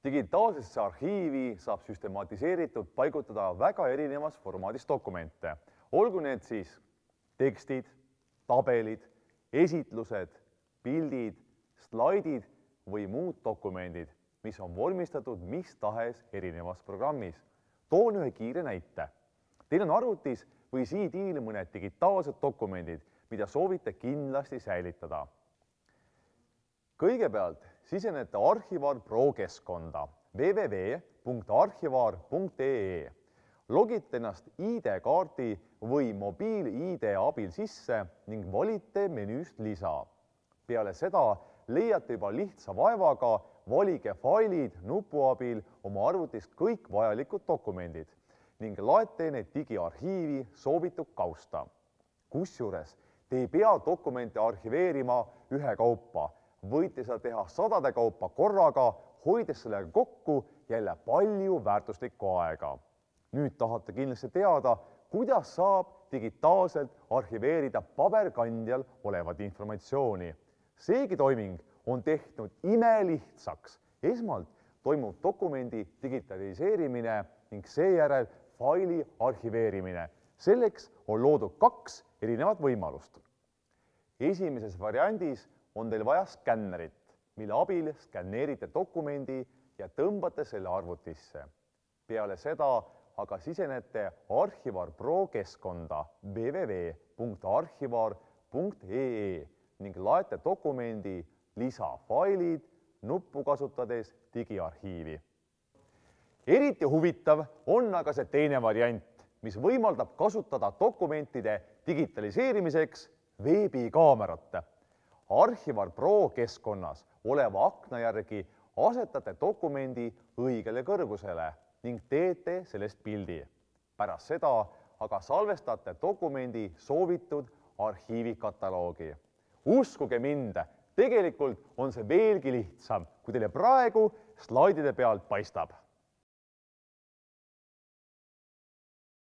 Digitaalsesse arhiivi saab süstematiseeritult paigutada väga erinevas formaadis dokumente, olgu need siis tekstid, tabelid, esitlused, pildid, slaidid või muud dokumendid, mis on vormistatud mis tahes erinevas programmis. Toon ühe kiire näite. Teil on arvutis või CD-l mõned digitaalsed dokumendid, mida soovite kindlasti säilitada. Kõigepealt sisenete Archivar Pro keskkonda www.archivar.ee. Logite ennast ID-kaardi või mobiil-ID abil sisse ning valite menüüst lisa. Peale seda leiate juba lihtsa vaevaga valige failid nupu abil oma arvutist kõik vajalikud dokumendid ning laete need digiarhiivi soovitud kausta. Kusjuures te ei pea dokumente arhiveerima ühekaupa, võite seda teha sadade kaupa korraga, hoides sellega kokku jälle palju väärtuslikku aega. Nüüd tahate kindlasti teada, kuidas saab digitaalselt arhiveerida paberkandjal olevat informatsiooni. Seegi toiming on tehtud imelihtsaks. Esmalt toimub dokumendi digitaliseerimine ning seejärel faili arhiveerimine. Selleks on loodud 2 erinevat võimalust. Esimeses variandis on teil vaja skännerit, mille abil skänneerite dokumendi ja tõmbate selle arvutisse. Peale seda aga sisenete Archivar Pro keskkonda www.archivar.ee ning laete dokumendi lisafailid nuppu kasutades digiarhiivi. Eriti huvitav on aga see teine variant, mis võimaldab kasutada dokumentide digitaliseerimiseks veebikaamerat. Archivar Pro keskkonnas oleva akna järgi asetate dokumendi õigele kõrgusele ning teete sellest pildi. Pärast seda aga salvestate dokumendi soovitud arhiivikataloogi. Uskuge mind, tegelikult on see veelgi lihtsam, kui teile praegu slaidide pealt paistab.